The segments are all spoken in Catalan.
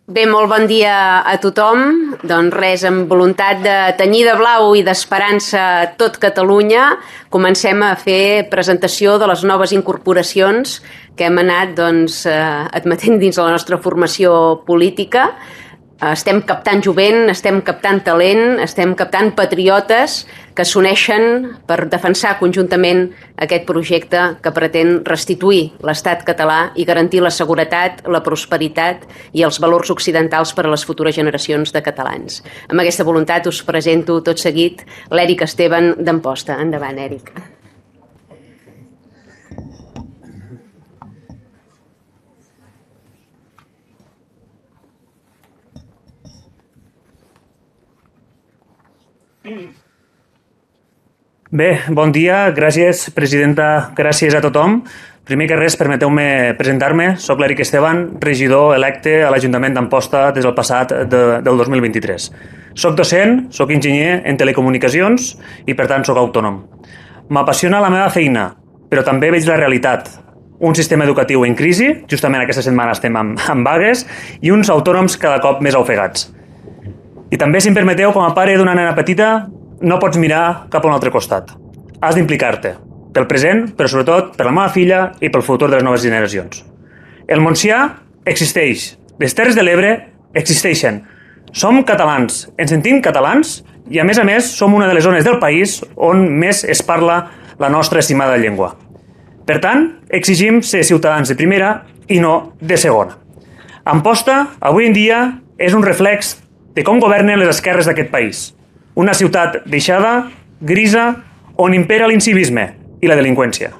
Bé, molt bon dia a tothom. Doncs res, amb voluntat de tenyir de blau i d'esperança tot Catalunya, comencem a fer presentació de les noves incorporacions que hem anat admetent dins la nostra formació política. Estem captant jovent, estem captant talent, estem captant patriotes que s'uneixen per defensar conjuntament aquest projecte que pretén restituir l'estat català i garantir la seguretat, la prosperitat i els valors occidentals per a les futures generacions de catalans. Amb aquesta voluntat us presento tot seguit l'Èric Esteban d'Amposta. Endavant, Èric. Bé, bon dia, gràcies presidenta, gràcies a tothom. Primer que res, permeteu-me presentar-me. Soc l'Èric Esteban, regidor electe a l'Ajuntament d'Amposta des del passat del 2023. Soc docent, soc enginyer en telecomunicacions i per tant soc autònom. M'apassiona la meva feina, però també veig la realitat. Un sistema educatiu en crisi, justament aquesta setmana estem amb vagues, i uns autònoms cada cop més ofegats. I també, si em permeteu, com a pare d'una nena petita, no pots mirar cap a un altre costat. Has d'implicar-te, pel present, però sobretot per la meva filla i pel futur de les noves generacions. El Montsià existeix, les Terres de l'Ebre existeixen. Som catalans, ens sentim catalans i a més som una de les zones del país on més es parla la nostra estimada llengua. Per tant, exigim ser ciutadans de primera i no de segona. Amposta, avui en dia, és un reflex de com governen les esquerres d'aquest país. Una ciutat deixada, grisa, on impera l'incivisme i la delinqüència.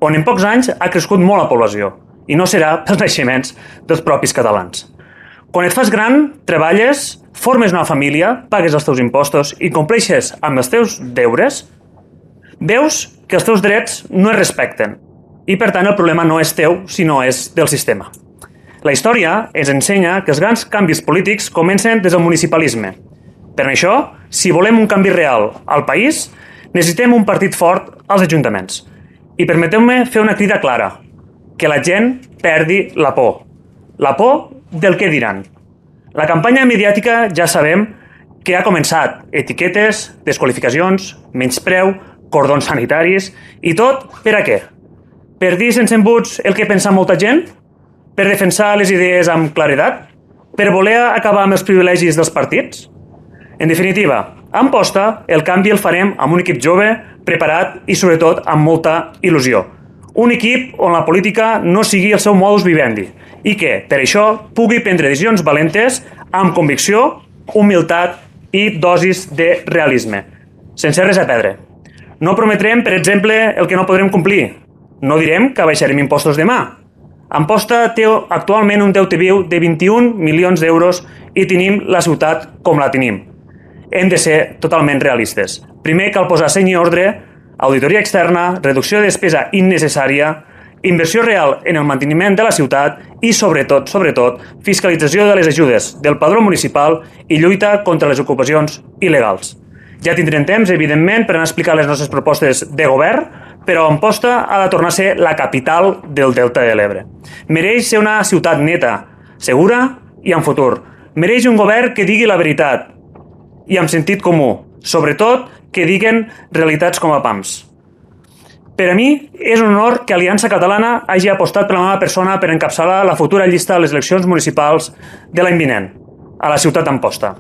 On en pocs anys ha crescut molt la població i no serà pels naixements dels propis catalans. Quan et fas gran, treballes, formes una família, pagues els teus impostos i compleixes amb els teus deures, veus que els teus drets no es respecten i per tant el problema no és teu, sinó és del sistema. La història ens ensenya que els grans canvis polítics comencen des del municipalisme. Per això, si volem un canvi real al país, necessitem un partit fort als ajuntaments. I permeteu-me fer una crida clara, que la gent perdi la por. La por del què diran. La campanya mediàtica ja sabem que ha començat. Etiquetes, desqualificacions, menyspreu, cordons sanitaris i tot per a què? Per dir sense embuts el que pensa molta gent? Per defensar les idees amb claredat? Per voler acabar amb els privilegis dels partits? En definitiva, a Amposta el canvi el farem amb un equip jove, preparat i sobretot amb molta il·lusió. Un equip on la política no sigui el seu modus vivendi i que, per això, pugui prendre decisions valentes amb convicció, humilitat i dosis de realisme, sense res a perdre. No prometrem, per exemple, el que no podrem complir. No direm que baixarem impostos demà. Amposta té actualment un deute viu de 21 milions d'euros i tenim la ciutat com la tenim. Hem de ser totalment realistes. Primer cal posar seny i ordre, auditoria externa, reducció de despesa innecessària, inversió real en el manteniment de la ciutat i, sobretot, fiscalització de les ajudes del padró municipal i lluita contra les ocupacions il·legals. Ja tindrem temps, evidentment, per anar a explicar les nostres propostes de govern, però Amposta ha de tornar a ser la capital del Delta de l'Ebre. Mereix ser una ciutat neta, segura i amb futur. Mereix un govern que digui la veritat i amb sentit comú, sobretot que diguen realitats com a pams. Per a mi és un honor que Aliança Catalana hagi apostat per la meva persona per encapçalar la futura llista de les eleccions municipals de l'any vinent, a la ciutat d'Amposta.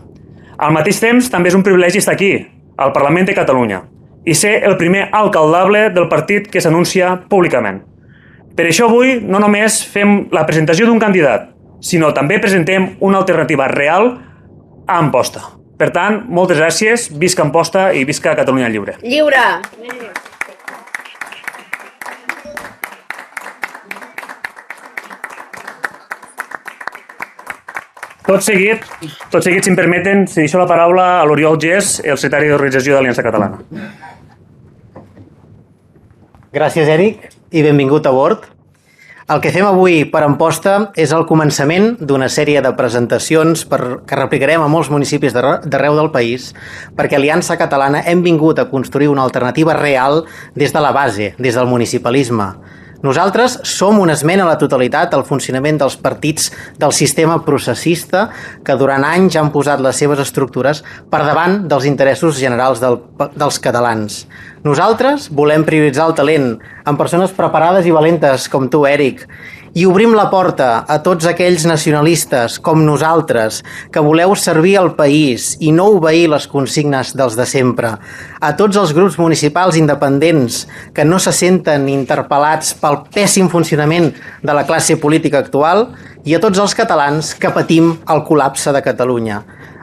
Al mateix temps, també és un privilegi estar aquí, al Parlament de Catalunya, i ser el primer alcaldable del partit que s'anuncia públicament. Per això avui no només fem la presentació d'un candidat, sinó també presentem una alternativa real a Amposta. Per tant, moltes gràcies, visca Amposta i visca Catalunya Lliure. Lliure! Tot seguit, si em permeten, deixo la paraula a l'Oriol Gés, el secretari d'Organització d'Aliança Catalana. Gràcies, Èric, i benvingut a bord. El que fem avui per Amposta és el començament d'una sèrie de presentacions que replicarem a molts municipis d'arreu del país, perquè Aliança Catalana hem vingut a construir una alternativa real des de la base, des del municipalisme. Nosaltres som una esmena a la totalitat al funcionament dels partits del sistema processista que durant anys han posat les seves estructures per davant dels interessos generals dels catalans. Nosaltres volem prioritzar el talent en persones preparades i valentes com tu, Eric, i obrim la porta a tots aquells nacionalistes com nosaltres que voleu servir al país i no obeir les consignes dels de sempre. A tots els grups municipals independents que no se senten interpel·lats pel pèssim funcionament de la classe política actual i a tots els catalans que patim el col·lapse de Catalunya.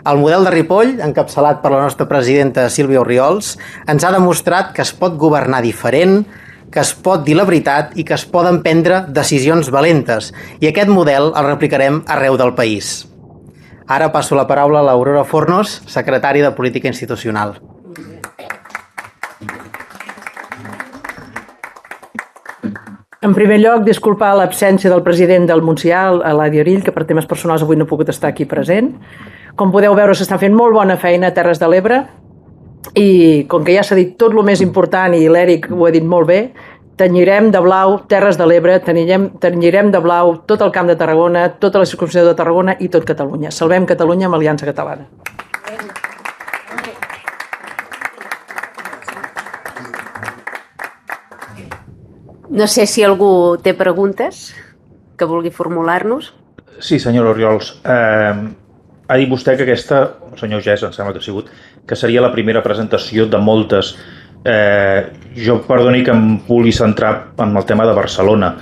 El model de Ripoll, encapçalat per la nostra presidenta Sílvia Orriols, ens ha demostrat que es pot governar diferent, que es pot dir la veritat i que es poden prendre decisions valentes. I aquest model el replicarem arreu del país. Ara passo la paraula a l'Aurora Fornos, secretària de Política Institucional. En primer lloc, disculpar l'absència del president del Montsià, l'Adi Orill, que per temes personals avui no ha pogut estar aquí present. Com podeu veure, s'està fent molt bona feina a Terres de l'Ebre i com que ja s'ha dit tot el més important i l'Eric ho ha dit molt bé, tenyirem de blau Terres de l'Ebre, tenyirem de blau tot el Camp de Tarragona, tota la circumscripció de Tarragona i tot Catalunya. Salvem Catalunya amb Aliança Catalana. No sé si algú té preguntes que vulgui formular-nos. Sí, senyor Orriols. Ha dit vostè que aquesta, el senyor Gés, em sembla que ha sigut, que seria la primera presentació de moltes. Jo, perdoni que em vulgui centrar en el tema de Barcelona.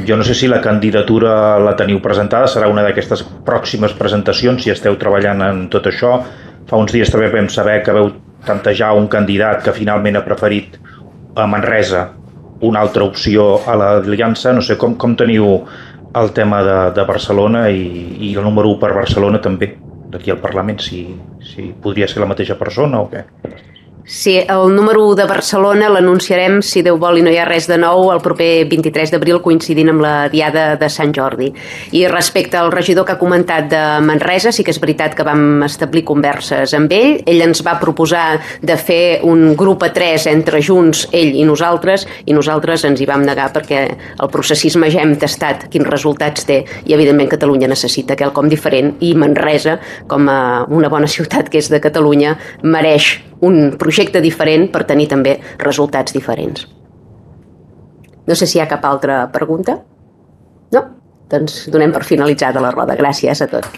Jo no sé si la candidatura la teniu presentada, serà una d'aquestes pròximes presentacions, si esteu treballant en tot això. Fa uns dies també vam saber que veu tantejar un candidat que finalment ha preferit a Manresa una altra opció a l'Aliança. No sé com teniu el tema de Barcelona i el número 1 per Barcelona també, d'aquí al Parlament, si podria ser la mateixa persona o què? Sí, el número 1 de Barcelona l'anunciarem, si Déu vol i no hi ha res de nou, el proper 23 d'abril coincidint amb la Diada de Sant Jordi. I respecte al regidor que ha comentat de Manresa, sí que és veritat que vam establir converses amb ell. Ell ens va proposar de fer un grup a 3 entre Junts, ell i nosaltres ens hi vam negar perquè el processisme ja hem tastat quins resultats té i evidentment Catalunya necessita quelcom diferent i Manresa, com a una bona ciutat que és de Catalunya, mereix un projecte diferent per tenir també resultats diferents. No sé si hi ha cap altra pregunta. No? Doncs donem per finalitzada la roda. Gràcies a tots.